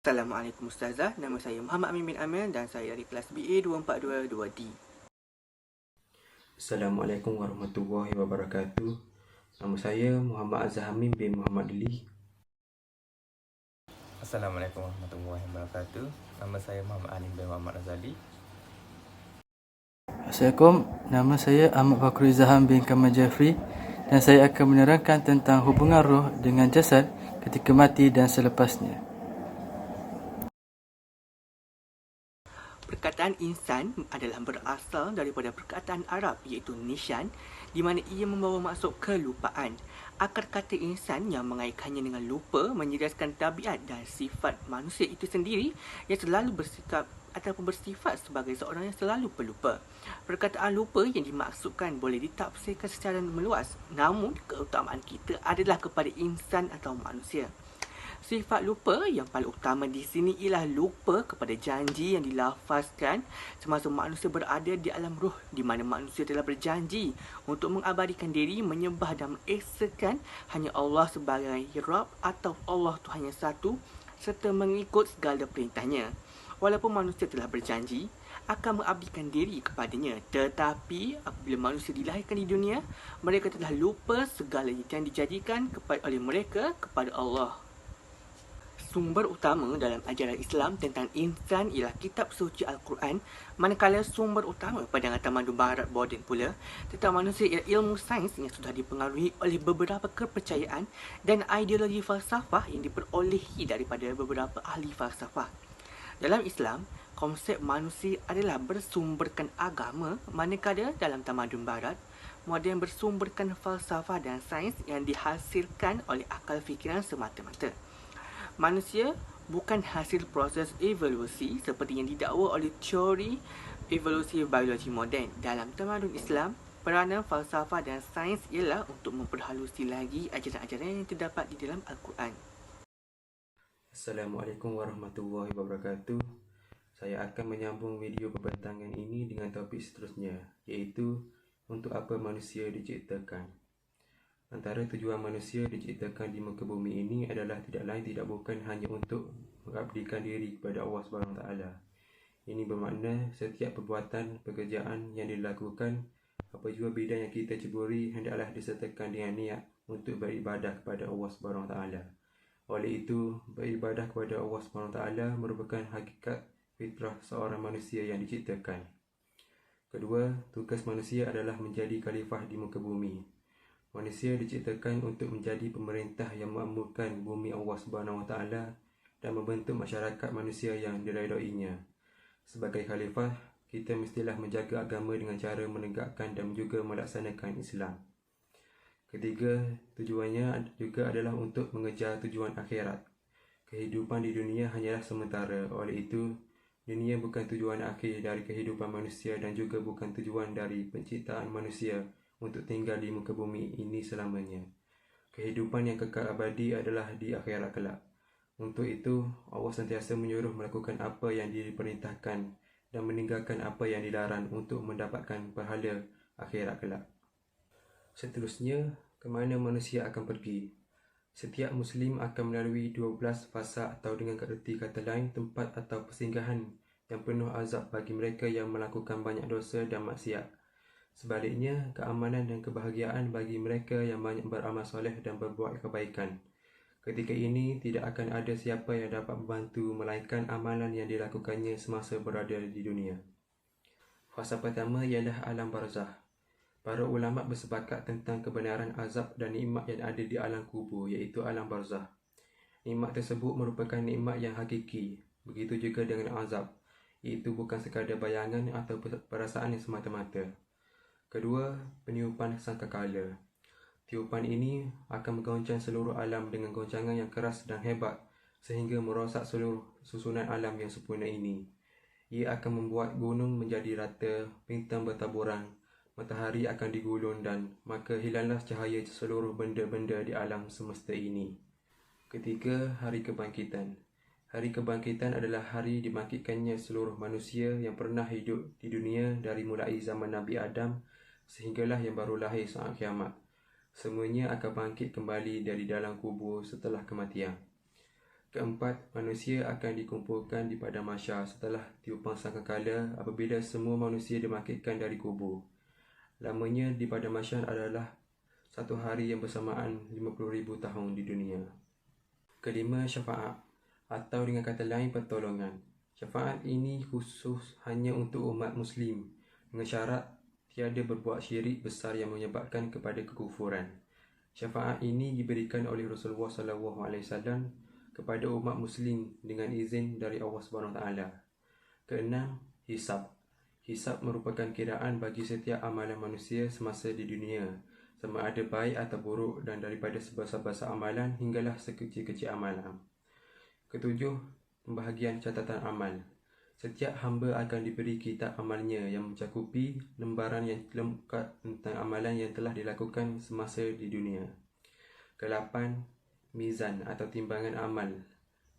Assalamualaikum Ustazah, nama saya Muhammad Amin bin Amir dan saya dari kelas BA 2422D. Assalamualaikum warahmatullahi wabarakatuh. Nama saya Muhammad Azhar Hamim bin Muhammad Deli. Assalamualaikum warahmatullahi wabarakatuh. Nama saya Muhammad Alim bin Muhammad Azali. Assalamualaikum, nama saya Ahmad Fakri Zaham bin Kamal Jafri dan saya akan menerangkan tentang hubungan roh dengan jasad ketika mati dan selepasnya. Perkataan insan adalah berasal daripada perkataan Arab iaitu nisyan, di mana ia membawa maksud kelupaan. Akar kata insan yang mengaitkannya dengan lupa menjelaskan tabiat dan sifat manusia itu sendiri yang selalu bersikap ataupun bersifat sebagai seorang yang selalu pelupa. Perkataan lupa yang dimaksudkan boleh ditafsirkan secara meluas, namun keutamaan kita adalah kepada insan atau manusia. Sifat lupa yang paling utama di sini ialah lupa kepada janji yang dilafazkan semasa manusia berada di alam ruh, di mana manusia telah berjanji untuk mengabadikan diri, menyembah dan mengesakan hanya Allah sebagai Rabb atau Allah Tuhan yang satu serta mengikut segala perintahnya. Walaupun manusia telah berjanji akan mengabdikan diri kepadanya, tetapi apabila manusia dilahirkan di dunia, mereka telah lupa segala yang dijanjikan oleh mereka kepada Allah. Sumber utama dalam ajaran Islam tentang insan ialah kitab suci Al-Quran, manakala sumber utama pandangan tamadun barat moden pula tentang manusia ialah ilmu sains yang sudah dipengaruhi oleh beberapa kepercayaan dan ideologi falsafah yang diperolehi daripada beberapa ahli falsafah. Dalam Islam, konsep manusia adalah bersumberkan agama, manakala dalam tamadun barat moden bersumberkan falsafah dan sains yang dihasilkan oleh akal fikiran semata-mata. Manusia bukan hasil proses evolusi seperti yang didakwa oleh teori evolusi biologi moden. Dalam tamadun Islam, peranan falsafah dan sains ialah untuk memperhalusi lagi ajaran-ajaran yang terdapat di dalam Al-Quran. Assalamualaikum warahmatullahi wabarakatuh. Saya akan menyambung video pembentangan ini dengan topik seterusnya, iaitu untuk apa manusia diciptakan. Antara tujuan manusia diciptakan di muka bumi ini adalah tidak lain tidak bukan hanya untuk mengabdikan diri kepada Allah SWT. Ini bermakna setiap perbuatan, pekerjaan yang dilakukan, apa jua bidang yang kita ceburi, hendaklah disertakan dengan niat untuk beribadah kepada Allah SWT. Oleh itu, beribadah kepada Allah SWT merupakan hakikat fitrah seorang manusia yang diciptakan. Kedua, tugas manusia adalah menjadi khalifah di muka bumi. Manusia diciptakan untuk menjadi pemerintah yang memakmurkan bumi Allah SWT dan membentuk masyarakat manusia yang diredainya. Sebagai khalifah, kita mestilah menjaga agama dengan cara menegakkan dan juga melaksanakan Islam. Ketiga, tujuannya juga adalah untuk mengejar tujuan akhirat. Kehidupan di dunia hanyalah sementara, oleh itu, dunia bukan tujuan akhir dari kehidupan manusia dan juga bukan tujuan dari penciptaan manusia untuk tinggal di muka bumi ini selamanya. Kehidupan yang kekal abadi adalah di akhirat kelak. Untuk itu, Allah sentiasa menyuruh melakukan apa yang diperintahkan dan meninggalkan apa yang dilarang untuk mendapatkan pahala akhirat kelak. Seterusnya, ke mana manusia akan pergi? Setiap Muslim akan melalui 12 fasa atau dengan erti kata lain, tempat atau persinggahan yang penuh azab bagi mereka yang melakukan banyak dosa dan maksiat. Sebaliknya, keamanan dan kebahagiaan bagi mereka yang banyak beramal soleh dan berbuat kebaikan. Ketika ini, tidak akan ada siapa yang dapat membantu melainkan amalan yang dilakukannya semasa berada di dunia. Fasa pertama ialah alam barzah. Para ulama bersepakat tentang kebenaran azab dan nikmat yang ada di alam kubur, iaitu alam barzah. Nikmat tersebut merupakan nikmat yang hakiki. Begitu juga dengan azab, iaitu bukan sekadar bayangan atau perasaan yang semata-mata. Kedua, peniupan sangkakala. Tiupan ini akan menggoncang seluruh alam dengan goncangan yang keras dan hebat sehingga merosak seluruh susunan alam yang sempurna ini. Ia akan membuat gunung menjadi rata, bintang bertaburan, matahari akan digulung dan maka hilanglah cahaya seluruh benda-benda di alam semesta ini. Ketiga, hari kebangkitan. Hari kebangkitan adalah hari dibangkitkannya seluruh manusia yang pernah hidup di dunia dari mulai zaman Nabi Adam sehinggalah yang baru lahir saat kiamat. Semuanya akan bangkit kembali dari dalam kubur setelah kematian. Keempat, manusia akan dikumpulkan di padang mahsyar setelah tiupang sangkakala apabila semua manusia dibangkitkan dari kubur. Lamanya di padang mahsyar adalah satu hari yang bersamaan 50,000 tahun di dunia. Kelima, syafaat atau dengan kata lain pertolongan. Syafaat ini khusus hanya untuk umat Muslim dengan syarat tiada berbuat syirik besar yang menyebabkan kepada kekufuran. Syafaat ini diberikan oleh Rasulullah SAW kepada umat Muslim dengan izin dari Allah SWT. Keenam, hisab. Hisab merupakan kiraan bagi setiap amalan manusia semasa di dunia, sama ada baik atau buruk, dan daripada sebesar-besar amalan hinggalah sekecil-kecil amalan. Ketujuh, pembahagian catatan amal. Setiap hamba akan diberi kitab amalnya yang mencakupi lembaran yang lengkap tentang amalan yang telah dilakukan semasa di dunia. Kelapan, mizan atau timbangan amal.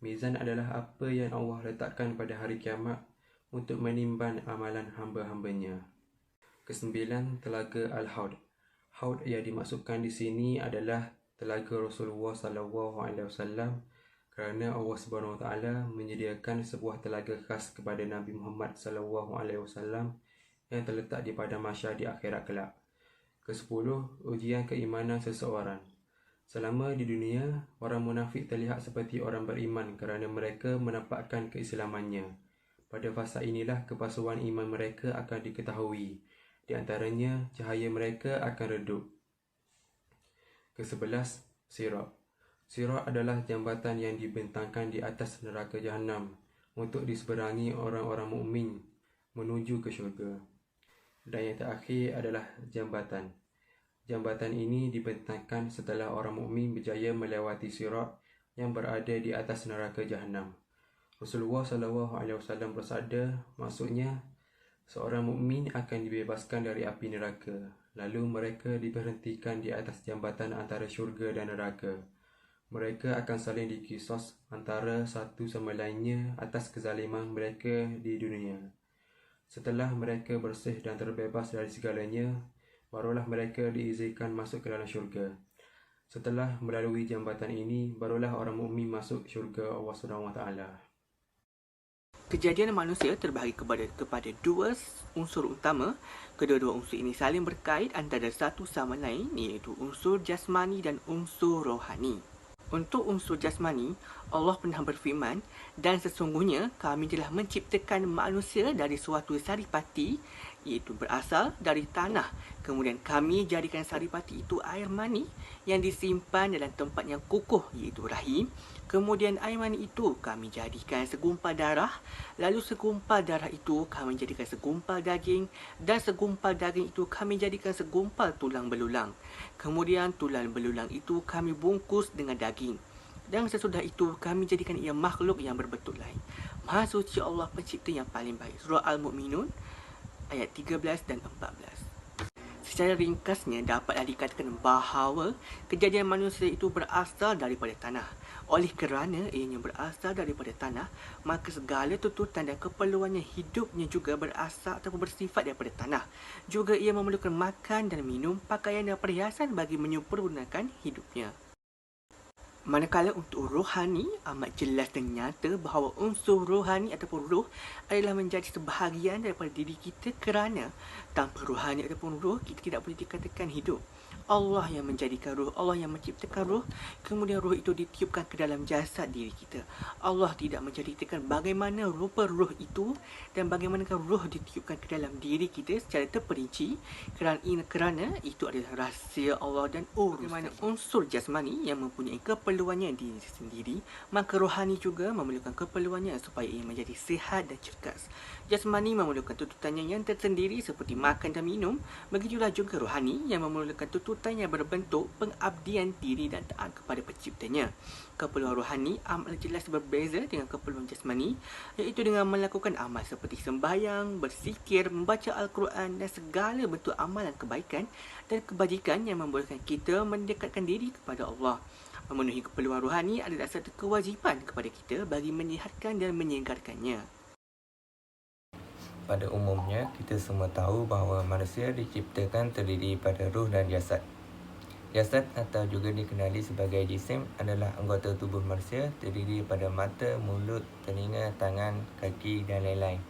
Mizan adalah apa yang Allah letakkan pada hari kiamat untuk menimbang amalan hamba-hambanya. Kesembilan, telaga Al-Haud. Haud yang dimaksudkan di sini adalah telaga Rasulullah SAW kerana Allah SWT menyediakan sebuah telaga khas kepada Nabi Muhammad SAW yang terletak di padang mahsyar di akhirat kelak. Kesepuluh, ujian keimanan seseorang. Selama di dunia, orang munafik terlihat seperti orang beriman kerana mereka menampakkan keislamannya. Pada fasa inilah kepalsuan iman mereka akan diketahui. Di antaranya, cahaya mereka akan redup. Ke-11, Sirat. Sirat adalah jambatan yang dibentangkan di atas neraka Jahannam untuk diseberangi orang-orang mukmin menuju ke syurga. Dan yang terakhir adalah jambatan. Jambatan ini dibentangkan setelah orang mukmin berjaya melewati sirat yang berada di atas neraka Jahannam. Rasulullah SAW bersabda, maksudnya, seorang mukmin akan dibebaskan dari api neraka. Lalu mereka diberhentikan di atas jambatan antara syurga dan neraka. Mereka akan saling dikisos antara satu sama lainnya atas kezaliman mereka di dunia. Setelah mereka bersih dan terbebas dari segalanya, barulah mereka diizinkan masuk ke dalam syurga. Setelah melalui jambatan ini, barulah orang mukmin masuk syurga Allah SWT. Kejadian manusia terbahagi kepada dua unsur utama. Kedua-dua unsur ini saling berkait antara satu sama lain, iaitu unsur jasmani dan unsur rohani. Untuk unsur jasmani, Allah pernah berfirman, dan sesungguhnya kami telah menciptakan manusia dari suatu saripati, iaitu berasal dari tanah. Kemudian kami jadikan saripati itu air mani yang disimpan dalam tempat yang kukuh, iaitu rahim. Kemudian air mani itu kami jadikan segumpal darah. Lalu segumpal darah itu kami jadikan segumpal daging. Dan segumpal daging itu kami jadikan segumpal tulang belulang. Kemudian tulang belulang itu kami bungkus dengan daging. Dan sesudah itu kami jadikan ia makhluk yang berbentuk lain. Maha suci Allah pencipta yang paling baik. Surah Al-Mu'minun ayat 13 dan 14. Secara ringkasnya dapatlah dikatakan bahawa kejadian manusia itu berasal daripada tanah. Oleh kerana ianya berasal daripada tanah, maka segala tuntutan dan keperluannya hidupnya juga berasal atau bersifat daripada tanah. Juga ia memerlukan makan dan minum, pakaian dan perhiasan bagi menyempurnakan hidupnya. Manakala untuk rohani, amat jelas dan nyata bahawa unsur rohani ataupun roh adalah menjadi sebahagian daripada diri kita, kerana tanpa rohani ataupun roh, kita tidak boleh dikatakan hidup. Allah yang menjadikan roh, Allah yang menciptakan roh, kemudian roh itu ditiupkan ke dalam jasad diri kita. Allah tidak menceritakan bagaimana rupa roh itu dan bagaimanakah roh ditiupkan ke dalam diri kita secara terperinci, kerana itu adalah rahsia Allah dan bagaimana unsur jasmani yang mempunyai keperluannya diri sendiri, maka rohani juga memerlukan keperluannya supaya ia menjadi sihat dan cergas. Jasmani memerlukan tuntutannya yang tersendiri seperti makan dan minum, begitulah juga rohani yang memerlukan tuntutan yang berbentuk pengabdian diri dan taat kepada penciptanya. Keperluan rohani amat jelas berbeza dengan keperluan jasmani, iaitu dengan melakukan amal seperti sembahyang, berzikir, membaca Al-Quran dan segala bentuk amalan kebaikan dan kebajikan yang membolehkan kita mendekatkan diri kepada Allah. Memenuhi keperluan rohani adalah satu kewajipan kepada kita bagi menyihatkan dan menyegarkannya. Pada umumnya, kita semua tahu bahawa manusia diciptakan terdiri pada ruh dan jasad. Jasad atau juga dikenali sebagai jisim adalah anggota tubuh manusia terdiri pada mata, mulut, telinga, tangan, kaki dan lain-lain.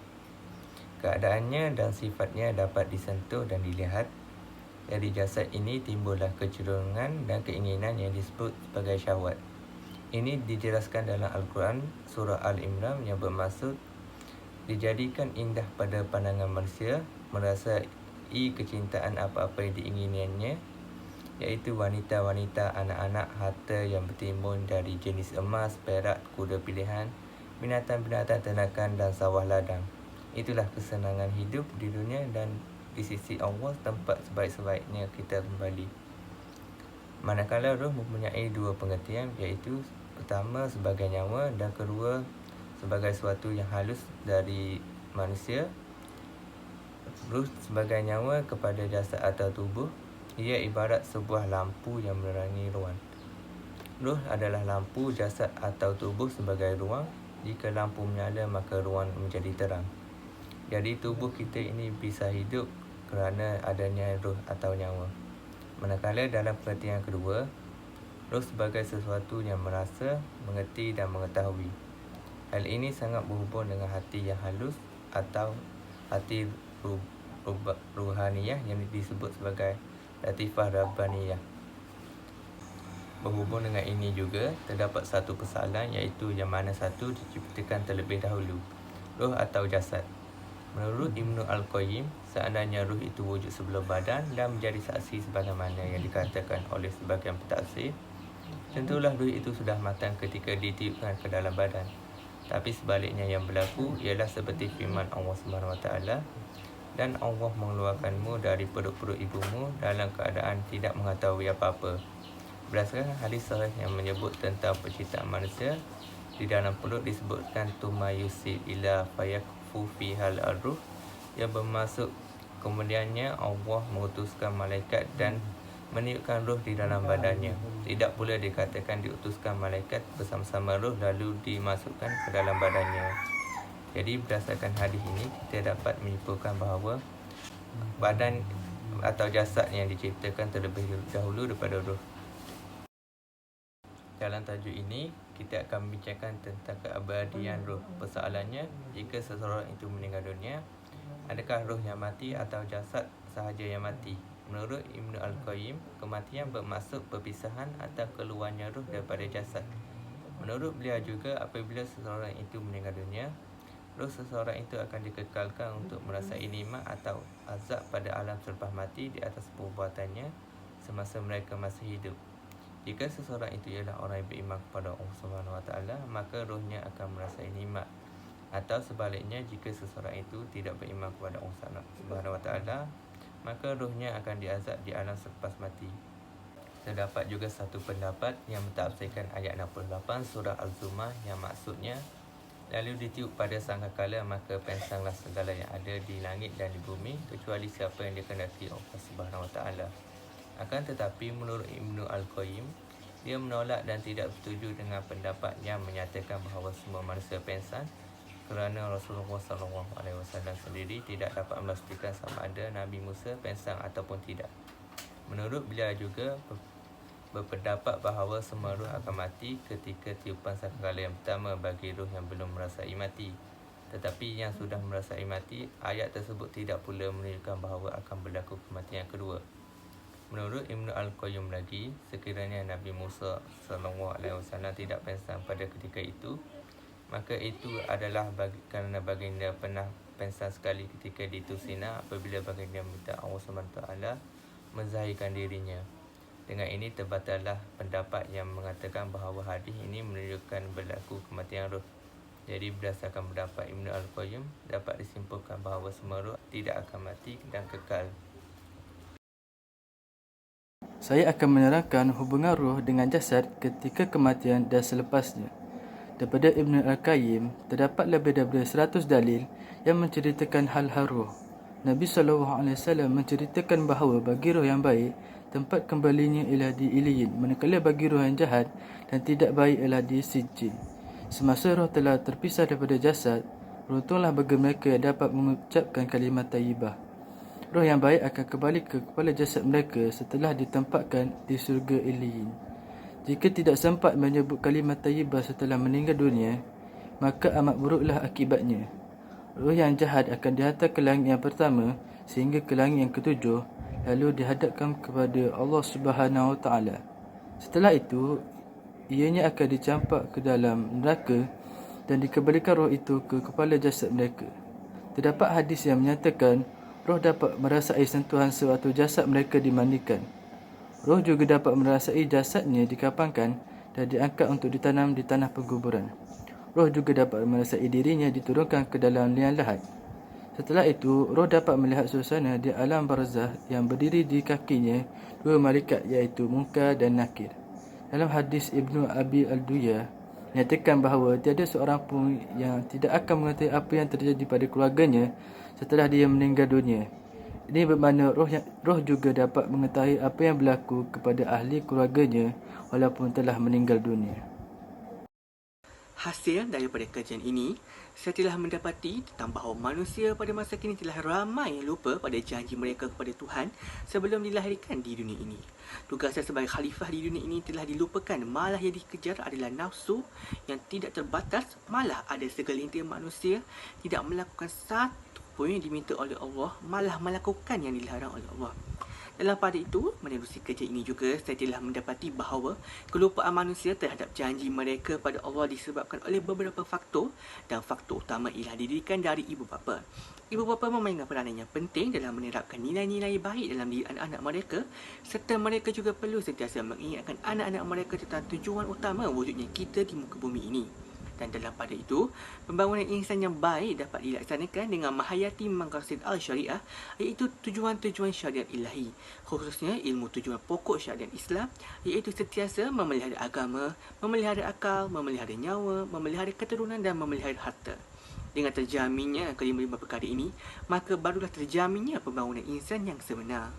Keadaannya dan sifatnya dapat disentuh dan dilihat. Dari jasad ini timbullah kecenderungan dan keinginan yang disebut sebagai syahwat. Ini dijelaskan dalam Al-Quran surah Al-Imran yang bermaksud dijadikan indah pada pandangan manusia, merasai kecintaan apa-apa yang diinginiannya, iaitu wanita-wanita, anak-anak, harta yang bertimbun dari jenis emas, perak, kuda pilihan, binatang-binatang ternakan dan sawah ladang. Itulah kesenangan hidup di dunia dan di sisi Allah tempat sebaik-sebaiknya kita kembali. Manakala roh mempunyai dua pengertian, iaitu pertama sebagai nyawa dan kedua sebagai sesuatu yang halus dari manusia. Ruh sebagai nyawa kepada jasad atau tubuh, ia ibarat sebuah lampu yang menerangi ruang. Ruh adalah lampu, jasad atau tubuh sebagai ruang. Jika lampu menyala, maka ruang menjadi terang. Jadi tubuh kita ini bisa hidup kerana adanya ruh atau nyawa. Manakala dalam pengertian kedua, roh sebagai sesuatu yang merasa, mengerti dan mengetahui. Hal ini sangat berhubung dengan hati yang halus atau hati ruhaniyah yang disebut sebagai latifah rabbaniyah. Berhubung dengan ini juga, terdapat satu persoalan, iaitu yang mana satu diciptakan terlebih dahulu, roh atau jasad. Menurut Ibnu Al-Qayyim, seandainya roh itu wujud sebelum badan dan menjadi saksi sebagaimana yang dikatakan oleh sebagian pentafsir, tentulah roh itu sudah matang ketika ditiupkan ke dalam badan. Tapi sebaliknya yang berlaku ialah seperti firman Allah SWT, dan Allah mengeluarkanmu dari perut-perut ibumu dalam keadaan tidak mengetahui apa-apa. Berdasarkan hadis sahih yang menyebut tentang penciptaan manusia, di dalam perut disebutkan tuma yusib ila fayakfu fihal arruh, yang bermaksud kemudiannya Allah mengutuskan malaikat dan meniupkan roh di dalam badannya. Tidak pula dikatakan diutuskan malaikat bersama-sama roh lalu dimasukkan ke dalam badannya. Jadi berdasarkan hadis ini, kita dapat menyimpulkan bahawa badan atau jasad yang diciptakan terlebih dahulu daripada roh. Dalam tajuk ini, kita akan membincangkan tentang keabadian roh. Persoalannya, jika seseorang itu meninggal dunia, adakah roh yang mati atau jasad sahaja yang mati? Menurut Ibnu Al-Qayyim, kematian bermaksud perpisahan atau keluarnya roh daripada jasad. Menurut beliau juga, apabila seseorang itu meninggal dunia, roh seseorang itu akan dikekalkan untuk merasai nikmat atau azab pada alam selepas mati di atas perbuatannya semasa mereka masih hidup. Jika seseorang itu ialah orang yang beriman kepada Allah SWT, maka rohnya akan merasai nikmat. Atau sebaliknya, jika seseorang itu tidak beriman kepada Allah SWT, maka rohnya akan diazab di alam selepas mati. Terdapat juga satu pendapat yang mentafsirkan ayat 68 surah Al-Zumar yang maksudnya, lalu ditiup pada sangkakala, maka pensanglah segala yang ada di langit dan di bumi, kecuali siapa yang dikehendaki Allah SWT. Akan tetapi menurut Ibnu Al-Qayyim, dia menolak dan tidak setuju dengan pendapat yang menyatakan bahawa semua manusia pensang, kerana Rasulullah SAW sendiri tidak dapat memastikan sama ada Nabi Musa pensang ataupun tidak. Menurut beliau juga berpendapat bahawa semua roh akan mati ketika tiupan sangkakala yang pertama bagi roh yang belum merasai mati. Tetapi yang sudah merasai mati, ayat tersebut tidak pula menunjukkan bahawa akan berlaku kematian kedua. Menurut Ibnu Al-Qayyim lagi, sekiranya Nabi Musa SAW tidak pensang pada ketika itu, maka itu adalah kerana baginda pernah pensang sekali ketika di Tusina apabila baginda minta Allah SWT menzahirkan dirinya. Dengan ini terbatallah pendapat yang mengatakan bahawa hadis ini menunjukkan berlaku kematian roh. Jadi berdasarkan pendapat Ibnu Al-Qayyim, dapat disimpulkan bahawa semua roh tidak akan mati dan kekal. Saya akan menerangkan hubungan roh dengan jasad ketika kematian dan selepasnya. Daripada Ibn Al-Qayyim, terdapat lebih daripada 100 dalil yang menceritakan hal-hal roh. Nabi SAW menceritakan bahawa bagi roh yang baik, tempat kembalinya ialah di Iliyin, manakala bagi roh yang jahat dan tidak baik ialah di Sijjin. Semasa roh telah terpisah daripada jasad, beruntunglah bagi mereka yang dapat mengucapkan kalimat tayyibah. Roh yang baik akan kembali ke kepala jasad mereka setelah ditempatkan di syurga Iliyin. Jika tidak sempat menyebut kalimat tayyibah setelah meninggal dunia, maka amat buruklah akibatnya. Roh yang jahat akan dihantar ke langit yang pertama sehingga ke langit yang ketujuh, lalu dihadapkan kepada Allah Subhanahu Wa Taala. Setelah itu, ianya akan dicampak ke dalam neraka dan dikembalikan roh itu ke kepala jasad mereka. Terdapat hadis yang menyatakan roh dapat merasai sentuhan sewaktu jasad mereka dimandikan. Roh juga dapat merasai jasadnya dikapankan dan diangkat untuk ditanam di tanah penguburan. Roh juga dapat merasai dirinya diturunkan ke dalam liang lahat. Setelah itu, roh dapat melihat suasana di alam barzah yang berdiri di kakinya dua malaikat iaitu Munkar dan Nakir. Dalam hadis Ibnu Abi Al-Duya, menyatakan bahawa tiada seorang pun yang tidak akan mengetahui apa yang terjadi pada keluarganya setelah dia meninggal dunia. Ini bermakna roh juga dapat mengetahui apa yang berlaku kepada ahli keluarganya walaupun telah meninggal dunia. Hasil daripada kajian ini, saya telah mendapati tentang bahawa manusia pada masa kini telah ramai lupa pada janji mereka kepada Tuhan sebelum dilahirkan di dunia ini. Tugasnya sebagai khalifah di dunia ini telah dilupakan, malah yang dikejar adalah nafsu yang tidak terbatas, malah ada segelintir manusia tidak melakukan satu pun yang diminta oleh Allah, malah melakukan yang dilarang oleh Allah. Dalam pada itu, menerusi kerja ini juga, saya telah mendapati bahawa kelupaan manusia terhadap janji mereka pada Allah disebabkan oleh beberapa faktor, dan faktor utama ialah didikan dari ibu bapa. Ibu bapa memainkan peranan yang penting dalam menerapkan nilai-nilai baik dalam diri anak-anak mereka, serta mereka juga perlu sentiasa mengingatkan anak-anak mereka tentang tujuan utama wujudnya kita di muka bumi ini. Dan dalam pada itu, pembangunan insan yang baik dapat dilaksanakan dengan menghayati maqasid al-syariah, iaitu tujuan-tujuan syariat ilahi, khususnya ilmu tujuan pokok syariat Islam, iaitu sentiasa memelihara agama, memelihara akal, memelihara nyawa, memelihara keturunan dan memelihara harta. Dengan terjaminnya kelima-lima perkara ini, maka barulah terjaminnya pembangunan insan yang sebenar.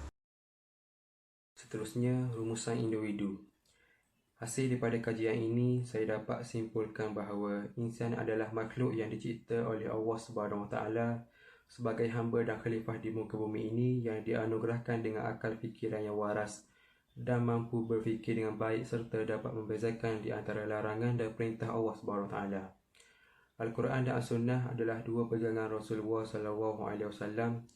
Seterusnya, rumusan individu. Hasil daripada kajian ini, saya dapat simpulkan bahawa insan adalah makhluk yang dicipta oleh Allah SWT sebagai hamba dan khalifah di muka bumi ini yang dianugerahkan dengan akal fikiran yang waras dan mampu berfikir dengan baik serta dapat membezakan di antara larangan dan perintah Allah SWT. Al-Quran dan As-Sunnah adalah dua pegangan Rasulullah SAW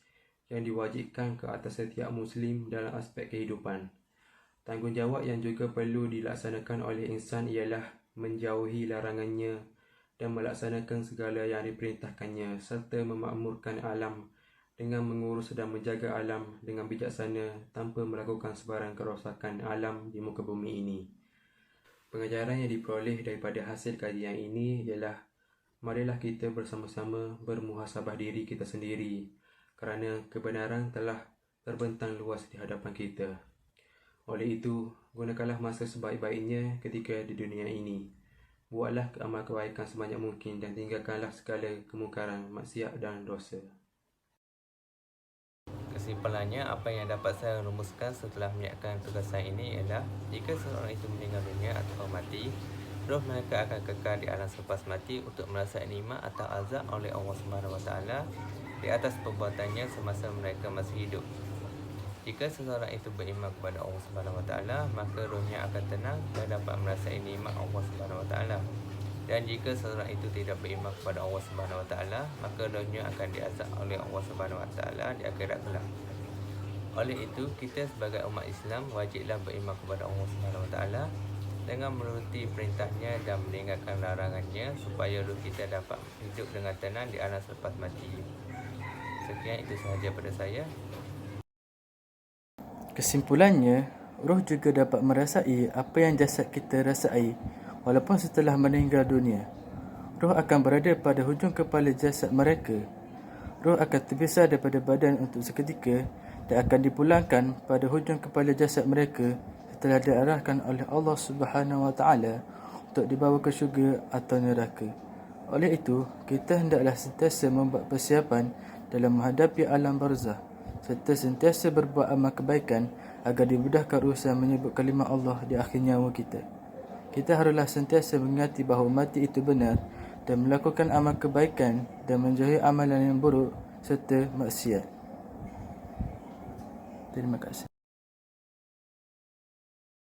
yang diwajibkan ke atas setiap Muslim dalam aspek kehidupan. Tanggungjawab yang juga perlu dilaksanakan oleh insan ialah menjauhi larangannya dan melaksanakan segala yang diperintahkannya serta memakmurkan alam dengan mengurus dan menjaga alam dengan bijaksana tanpa melakukan sebarang kerosakan alam di muka bumi ini. Pengajaran yang diperoleh daripada hasil kajian ini ialah marilah kita bersama-sama bermuhasabah diri kita sendiri kerana kebenaran telah terbentang luas di hadapan kita. Oleh itu, gunakanlah masa sebaik-baiknya ketika di dunia ini. Buatlah amal kebaikan sebanyak mungkin dan tinggalkanlah segala kemungkaran, maksiat dan dosa. Kesimpulannya, apa yang dapat saya rumuskan setelah menyiapkan tugas saya ini ialah jika seseorang itu meninggal dunia atau mati, roh mereka akan kekal di alam selepas mati untuk merasa nikmat atau azab oleh Allah SWT di atas perbuatannya semasa mereka masih hidup. Jika seseorang itu beriman kepada Allah SWT, maka rohnya akan tenang dan dapat merasai nikmat Allah SWT. Dan jika seseorang itu tidak beriman kepada Allah SWT, maka rohnya akan diazab oleh Allah SWT di akhirat kelak. Oleh itu, kita sebagai umat Islam wajiblah beriman kepada Allah SWT dengan menuruti perintahnya dan meninggalkan larangannya supaya roh kita dapat hidup dengan tenang di alam selepas mati. Sekian itu sahaja pada saya. Kesimpulannya, roh juga dapat merasai apa yang jasad kita rasai walaupun setelah meninggal dunia. Roh akan berada pada hujung kepala jasad mereka. Roh akan terpisah daripada badan untuk seketika dan akan dipulangkan pada hujung kepala jasad mereka setelah diarahkan oleh Allah Subhanahu Wa Taala untuk dibawa ke syurga atau neraka. Oleh itu, kita hendaklah sentiasa membuat persiapan dalam menghadapi alam barzah serta sentiasa berbuat amal kebaikan agar dimudahkan urusan menyebut kalimah Allah di akhir nyawa kita. Kita haruslah sentiasa mengingati bahawa mati itu benar dan melakukan amal kebaikan dan menjauhi amalan yang buruk serta maksiat. Terima kasih.